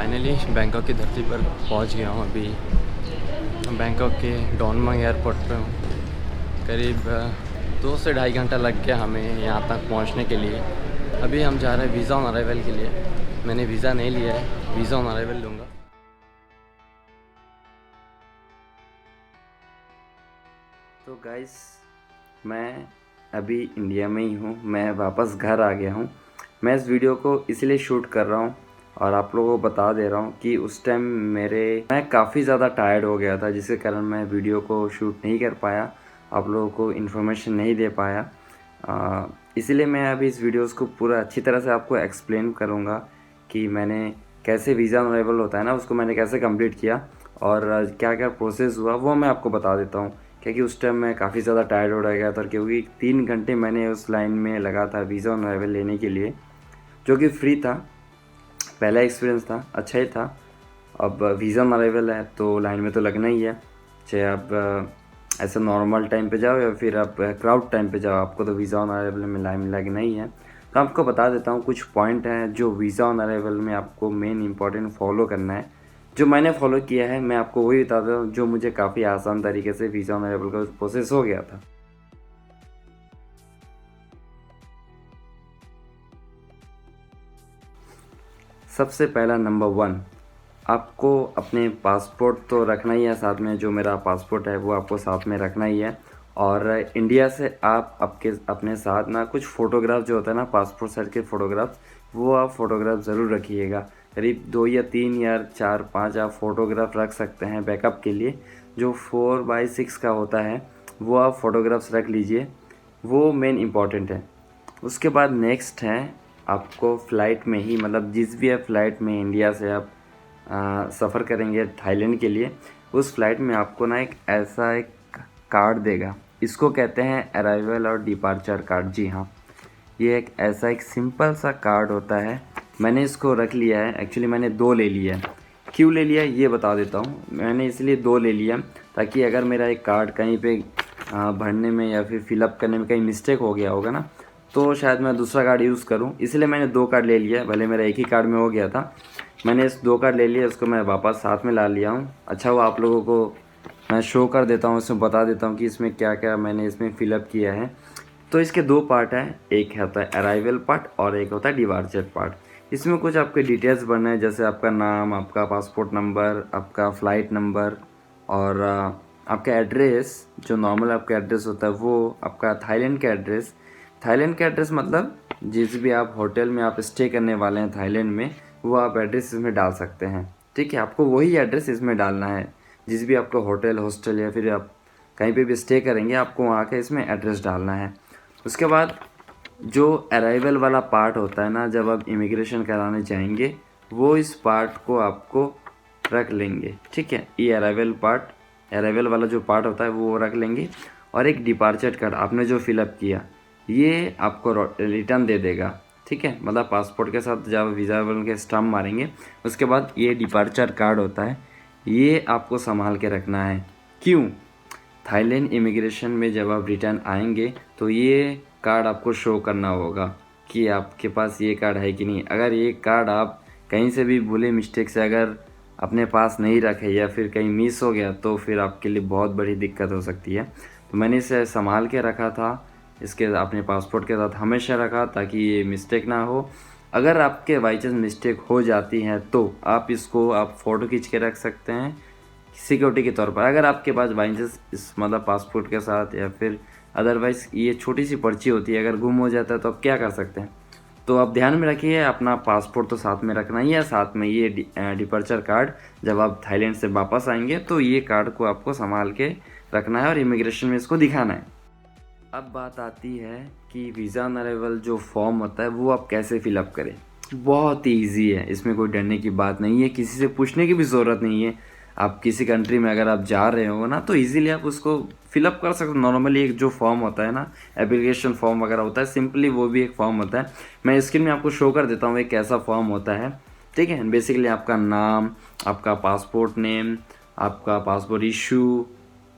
Finally Bangkok की धरती पर पहुंच गया हूं। अभी बैंकॉक के डॉनमंग एयरपोर्ट पे हूं। करीब 2 से ढाई घंटा लग गया हमें यहां तक पहुंचने के लिए। अभी हम जा रहे हैं वीज़ा ऑन अराइवल के लिए। मैंने वीज़ा नहीं लिया है, वीज़ा ऑन अराइवल लूँगा। तो गाइस, मैं अभी इंडिया में ही हूँ। मैं वापस घर आ गया हूँ। मैं इस वीडियो को इसलिए शूट कर रहा हूँ और आप लोगों को बता दे रहा हूँ कि उस टाइम मैं काफ़ी ज़्यादा टायर्ड हो गया था, जिसके कारण मैं वीडियो को शूट नहीं कर पाया, आप लोगों को इन्फॉर्मेशन नहीं दे पाया। इसलिए मैं अभी इस वीडियोस को पूरा अच्छी तरह से आपको एक्सप्लेन करूँगा कि मैंने कैसे वीज़ा ऑन अराइवल होता है ना, उसको मैंने कैसे कंप्लीट किया और क्या क्या प्रोसेस हुआ वो मैं आपको बता देता हूँ। क्योंकि उस टाइम मैं काफ़ी ज़्यादा टायर्ड हो गया था, क्योंकि 3 घंटे मैंने उस लाइन में लगा था वीज़ा ऑन अराइवल लेने के लिए, जो कि फ्री था। पहला एक्सपीरियंस था, अच्छा ही था। अब वीज़ा ऑन अराइवल है तो लाइन में तो लगना ही है, चाहे आप ऐसे नॉर्मल टाइम पे जाओ या फिर आप क्राउड टाइम पे जाओ, आपको तो वीज़ा ऑन अराइवल में लाइन में लगना ही है। तो आपको बता देता हूँ कुछ पॉइंट हैं जो वीज़ा ऑन अराइवल में आपको मेन इंपॉर्टेंट फॉलो करना है। जो मैंने फॉलो किया है मैं आपको वही बताता हूँ, जो मुझे काफ़ी आसान तरीके से वीज़ा ऑन अराइवल का प्रोसेस हो गया था। सबसे पहला नंबर 1, आपको अपने पासपोर्ट तो रखना ही है साथ में। जो मेरा पासपोर्ट है वो आपको साथ में रखना ही है। और इंडिया से आप अपने साथ ना कुछ फ़ोटोग्राफ जो होता है ना, पासपोर्ट साइज़ के फ़ोटोग्राफ्स, वो आप फ़ोटोग्राफ ज़रूर रखिएगा। करीब 2 या 3 या 4 5 आप फ़ोटोग्राफ रख सकते हैं बैकअप के लिए। जो 4x6 का होता है वो आप फ़ोटोग्राफ्स रख लीजिए, वो मेन इम्पॉर्टेंट है। उसके बाद नेक्स्ट है, आपको फ़्लाइट में ही, मतलब जिस भी आप फ़्लाइट में इंडिया से आप सफ़र करेंगे थाईलैंड के लिए, उस फ़्लाइट में आपको ना एक कार्ड देगा। इसको कहते हैं अराइवल और डिपार्चर कार्ड। जी हाँ, ये एक सिंपल सा कार्ड होता है। मैंने इसको रख लिया है। एक्चुअली मैंने 2 ले लिया है। क्यों ले लिया ये बता देता हूँ। मैंने इसलिए 2 ले लिया ताकि अगर मेरा एक कार्ड कहीं पे भरने में या फिर फिलअप करने में कहीं मिस्टेक हो गया होगा ना, तो शायद मैं दूसरा कार्ड यूज़ करूँ। इसलिए मैंने 2 कार्ड ले लिया है। भले मेरा एक ही कार्ड में हो गया था, मैंने इस 2 कार्ड ले लिया, इसको मैं वापस साथ में ला लिया हूँ। अच्छा हुआ आप लोगों को मैं शो कर देता हूँ, इसमें बता देता हूँ कि इसमें क्या क्या मैंने इसमें फ़िलअप किया है। तो इसके 2 पार्ट हैं, एक होता है अराइवल पार्ट और एक होता है डिपार्चर पार्ट। इसमें कुछ आपके डिटेल्स भरना है, जैसे आपका नाम, आपका पासपोर्ट नंबर, आपका फ़्लाइट नंबर और आपका एड्रेस। जो नॉर्मल आपका एड्रेस होता है वो आपका थाईलैंड का एड्रेस। थाईलैंड का एड्रेस मतलब जिस भी आप होटल में आप स्टे करने वाले हैं थाईलैंड में, वो आप एड्रेस इसमें डाल सकते हैं। ठीक है, आपको वही एड्रेस इसमें डालना है। जिस भी आपका होटल, हॉस्टल या फिर आप कहीं पे भी स्टे करेंगे, आपको वहाँ का इसमें एड्रेस डालना है। उसके बाद जो अराइवल वाला पार्ट होता है ना, जब आप इमिग्रेशन कराने जाएंगे, वो इस पार्ट को आपको रख लेंगे। ठीक है, ये अराइवल वाला जो पार्ट होता है वो रख लेंगे। और एक डिपार्चर कार्ड आपने जो फिलअप किया, ये आपको रिटर्न दे देगा। ठीक है, मतलब पासपोर्ट के साथ जब वीज़ा के स्टम्प मारेंगे, उसके बाद ये डिपार्चर कार्ड होता है, ये आपको संभाल के रखना है। क्यों? थाईलैंड इमिग्रेशन में जब आप रिटर्न आएंगे तो ये कार्ड आपको शो करना होगा कि आपके पास ये कार्ड है कि नहीं। अगर ये कार्ड आप कहीं से भी भूले मिस्टेक से अगर अपने पास नहीं रखे या फिर कहीं मिस हो गया, तो फिर आपके लिए बहुत बड़ी दिक्कत हो सकती है। तो मैंने इसे संभाल के रखा था, इसके अपने पासपोर्ट के साथ हमेशा रखा ताकि ये मिस्टेक ना हो। अगर आपके बाई चांस मिस्टेक हो जाती है तो आप इसको फ़ोटो खींच के रख सकते हैं सिक्योरिटी के तौर पर। अगर आपके पास बाई चांस इस मतलब पासपोर्ट के साथ या फिर अदरवाइज़ ये छोटी सी पर्ची होती है, अगर गुम हो जाता है तो आप क्या कर सकते हैं। तो आप ध्यान में रखिए, अपना पासपोर्ट तो साथ में रखना ही है, साथ में ये डिपर्चर कार्ड। जब आप थाईलैंड से वापस आएंगे तो ये कार्ड को आपको संभाल के रखना है और इमिग्रेशन में इसको दिखाना है। अब बात आती है कि वीज़ा ऑन अराइवल जो फॉर्म होता है वो आप कैसे फिलअप करें। बहुत ही ईजी है, इसमें कोई डरने की बात नहीं है, किसी से पूछने की भी ज़रूरत नहीं है। आप किसी कंट्री में अगर आप जा रहे हो ना, तो इजीली आप उसको फिलअप कर सकते हो। नॉर्मली एक जो फॉर्म होता है ना, एप्लीकेशन फॉर्म वगैरह होता है, सिंपली वो भी एक फॉर्म होता है। मैं स्क्रीन में आपको शो कर देता हूँ एक कैसा फॉर्म होता है। ठीक है, बेसिकली आपका नाम, आपका पासपोर्ट नेम, आपका पासपोर्ट इशू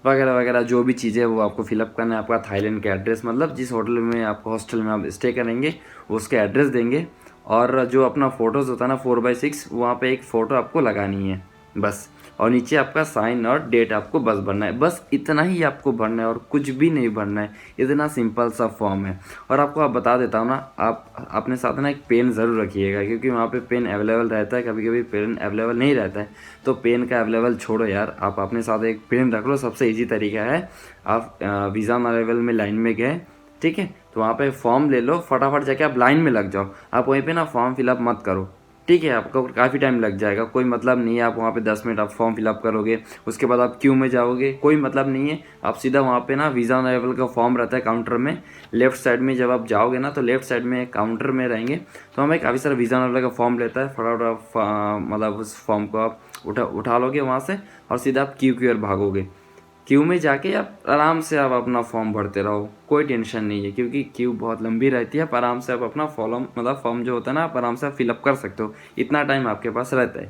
वगैरह वगैरह जो भी चीज़ें वो आपको फिलअप करना है। आपका थाईलैंड का एड्रेस, मतलब जिस होटल में आपको हॉस्टल में आप स्टे करेंगे उसके एड्रेस देंगे। और जो अपना फ़ोटोज़ होता है ना 4x6, वहाँ पे एक फ़ोटो आपको लगानी है बस। और नीचे आपका साइन और डेट आपको बस भरना है, बस इतना ही आपको भरना है और कुछ भी नहीं भरना है। इतना सिंपल सा फॉर्म है। और आपको आप बता देता हूँ ना, आप अपने साथ ना एक पेन ज़रूर रखिएगा, क्योंकि वहाँ पे पेन अवेलेबल रहता है, कभी कभी पेन अवेलेबल नहीं रहता है। तो पेन का अवेलेबल छोड़ो यार, आप अपने साथ एक पेन रख लो, सबसे ईजी तरीका है। आप वीज़ा ऑन अराइवल में लाइन में गए, ठीक है, तो वहाँ पे फॉर्म ले लो, फटाफट जाके आप लाइन में लग जाओ। आप वहीं पे ना फॉर्म फिलअप मत करो, ठीक है, आपको काफ़ी टाइम लग जाएगा, कोई मतलब नहीं है। आप वहाँ पे 10 मिनट आप फॉर्म फिलअप करोगे, उसके बाद आप क्यू में जाओगे, कोई मतलब नहीं है। आप सीधा वहाँ पे ना वीज़ा ऑन अराइवल का फॉर्म रहता है काउंटर में, लेफ्ट साइड में जब आप जाओगे ना, तो लेफ्ट साइड में काउंटर में रहेंगे, तो हमें काफ़ी सारा वीज़ा ऑन अराइवल का फॉर्म लेता है। फटाफट मतलब उस फॉर्म को आप उठा लोगे वहाँ से, और सीधा आप क्यू की ओर भागोगे। क्यू में जाके आप आराम से आप अपना फॉर्म भरते रहो, कोई टेंशन नहीं है, क्योंकि क्यू बहुत लंबी रहती है। आप आराम से आप अपना फॉर्म जो होता है ना, आप आराम से फिलअप कर सकते हो, इतना टाइम आपके पास रहता है।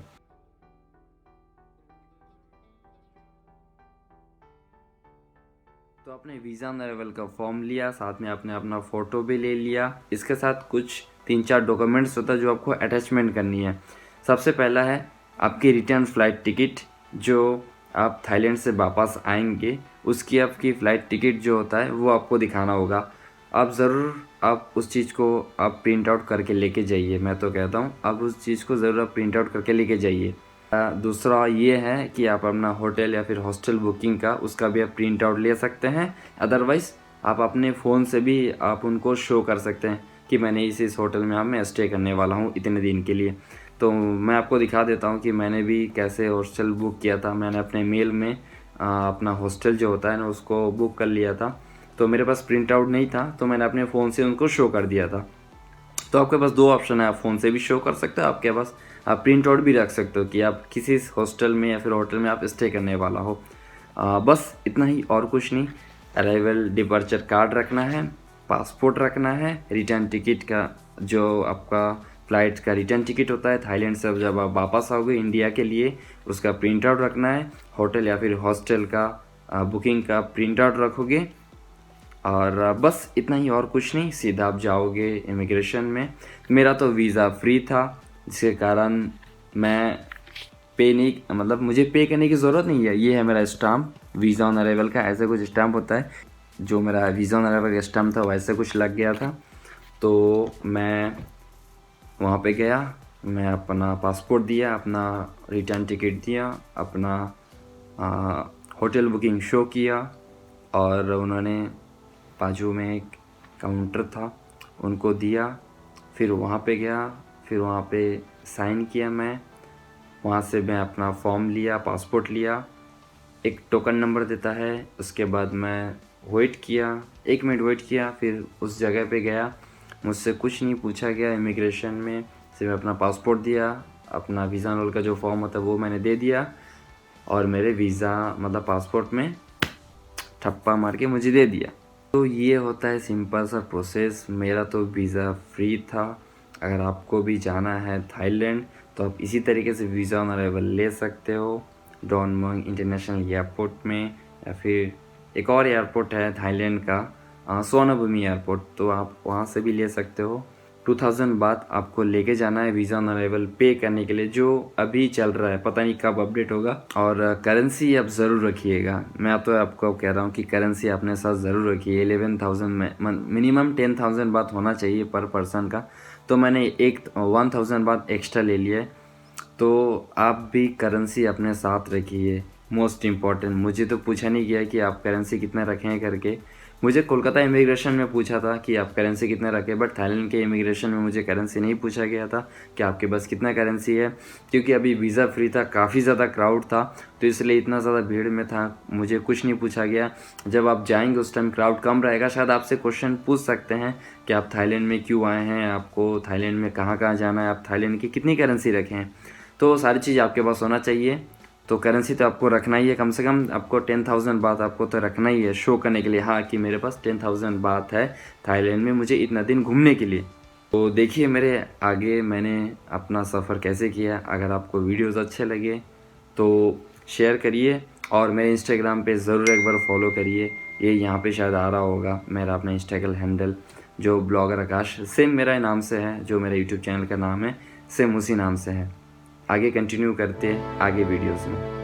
तो आपने वीज़ा ऑन अराइवल का फॉर्म लिया, साथ में आपने अपना फ़ोटो भी ले लिया। इसके साथ कुछ 3-4 डॉक्यूमेंट्स होता है जो आपको अटैचमेंट करनी है। सबसे पहला है आपकी रिटर्न फ़्लाइट टिकट, जो आप थाईलैंड से वापस आएंगे उसकी आपकी फ़्लाइट टिकट जो होता है वो आपको दिखाना होगा। आप ज़रूर आप उस चीज़ को आप प्रिंट आउट करके लेके जाइए, मैं तो कहता हूँ आप उस चीज़ को ज़रूर आप प्रिंट आउट करके लेके जाइए। दूसरा ये है कि आप अपना होटल या फिर हॉस्टल बुकिंग का उसका भी आप प्रिंट आउट ले सकते हैं। अदरवाइज़ आप अपने फ़ोन से भी आप उनको शो कर सकते हैं कि मैंने इस होटल में मैं स्टे करने वाला हूँ इतने दिन के लिए। तो मैं आपको दिखा देता हूँ कि मैंने भी कैसे हॉस्टल बुक किया था। मैंने अपने मेल में अपना हॉस्टल जो होता है ना उसको बुक कर लिया था। तो मेरे पास प्रिंट आउट नहीं था, तो मैंने अपने फ़ोन से उनको शो कर दिया था। तो आपके पास 2 ऑप्शन है, आप फ़ोन से भी शो कर सकते हो, आपके पास आप प्रिंट आउट भी रख सकते हो कि आप किसी हॉस्टल में या फिर होटल में आप स्टे करने वाला हो। बस इतना ही, और कुछ नहीं। अराइवल डिपार्चर कार्ड रखना है, पासपोर्ट रखना है, रिटर्न टिकट का जो आपका फ़्लाइट का रिटर्न टिकट होता है थाईलैंड से जब आप वापस आओगे इंडिया के लिए, उसका प्रिंट आउट रखना है। होटल या फिर हॉस्टल का बुकिंग का प्रिंट आउट रखोगे, और बस इतना ही, और कुछ नहीं। सीधा आप जाओगे इमिग्रेशन में। मेरा तो वीज़ा फ्री था, जिसके कारण मैं पे नहीं, मतलब मुझे पे करने की ज़रूरत नहीं है। ये है मेरा स्टाम्प वीज़ा ऑन अराइवल का, ऐसे कुछ स्टाम्प होता है। जो मेरा वीज़ा ऑन अराइवल का स्टाम्प था वैसे कुछ लग गया था। तो मैं वहाँ पे गया, मैं अपना पासपोर्ट दिया, अपना रिटर्न टिकट दिया, अपना होटल बुकिंग शो किया, और उन्होंने बाजू में एक काउंटर था उनको दिया। फिर वहाँ पे गया, फिर वहाँ पे साइन किया मैं। वहाँ से मैं अपना फॉर्म लिया, पासपोर्ट लिया, एक टोकन नंबर देता है। उसके बाद मैं वेट किया, 1 मिनट वेट किया, फिर उस जगह पे गया। मुझसे कुछ नहीं पूछा गया इमिग्रेशन में, सिर्फ अपना पासपोर्ट दिया, अपना वीज़ा रोल का जो फॉर्म होता है वो मैंने दे दिया, और मेरे वीज़ा मतलब पासपोर्ट में ठप्पा मार के मुझे दे दिया। तो ये होता है सिंपल सा प्रोसेस। मेरा तो वीज़ा फ्री था। अगर आपको भी जाना है थाईलैंड तो आप इसी तरीके से वीज़ा ऑन अराइवल ले सकते हो, डॉन मुएंग इंटरनेशनल एयरपोर्ट में, या फिर एक और एयरपोर्ट है थाईलैंड का सुवर्णभूमि एयरपोर्ट, तो आप वहाँ से भी ले सकते हो। 2000 बात आपको लेके जाना है वीज़ा ऑन अराइवल पे करने के लिए, जो अभी चल रहा है, पता नहीं कब अपडेट होगा। और करेंसी आप ज़रूर रखिएगा, मैं तो आपको कह रहा हूँ कि करेंसी अपने साथ ज़रूर रखिए। 11,000 में मिनिमम 10,000 बात होना चाहिए पर पर्सन का। तो मैंने 1,000 बात एक्स्ट्रा ले लिया है। तो आप भी करेंसी अपने साथ रखिए, मोस्ट इम्पॉर्टेंट। मुझे तो पूछा नहीं गया कि आप करेंसी कितना रखें करके। मुझे कोलकाता इमिग्रेशन में पूछा था कि आप करेंसी कितना रखें, बट थाईलैंड के इमिग्रेशन में मुझे करेंसी नहीं पूछा गया था कि आपके पास कितना करेंसी है, क्योंकि अभी वीज़ा फ्री था, काफ़ी ज़्यादा क्राउड था, तो इसलिए इतना ज़्यादा भीड़ में था, मुझे कुछ नहीं पूछा गया। जब आप जाएंगे उस टाइम क्राउड कम रहेगा, शायद आपसे क्वेश्चन पूछ सकते हैं कि आप थाईलैंड में क्यों आए हैं, आपको थाईलैंड में कहाँ कहाँ जाना है, आप थाईलैंड की कितनी करेंसी रखें हैं। तो सारी चीज़ आपके पास होना चाहिए। तो करेंसी तो आपको रखना ही है, कम से कम आपको 10,000 बात आपको तो रखना ही है शो करने के लिए, हाँ कि मेरे पास 10,000 बात है थाईलैंड में मुझे इतना दिन घूमने के लिए। तो देखिए मेरे आगे मैंने अपना सफ़र कैसे किया। अगर आपको वीडियोस अच्छे लगे तो शेयर करिए, और मेरे इंस्टाग्राम पे ज़रूर एक बार फॉलो करिए। ये यहाँ पे शायद आ रहा होगा मेरा अपना इंस्टाग्राम हैंडल, जो ब्लॉगर आकाश सेम मेरा ही नाम से है, जो मेरा यूट्यूब चैनल का नाम है सेम उसी नाम से है। आगे कंटिन्यू करते हैं आगे वीडियोस में।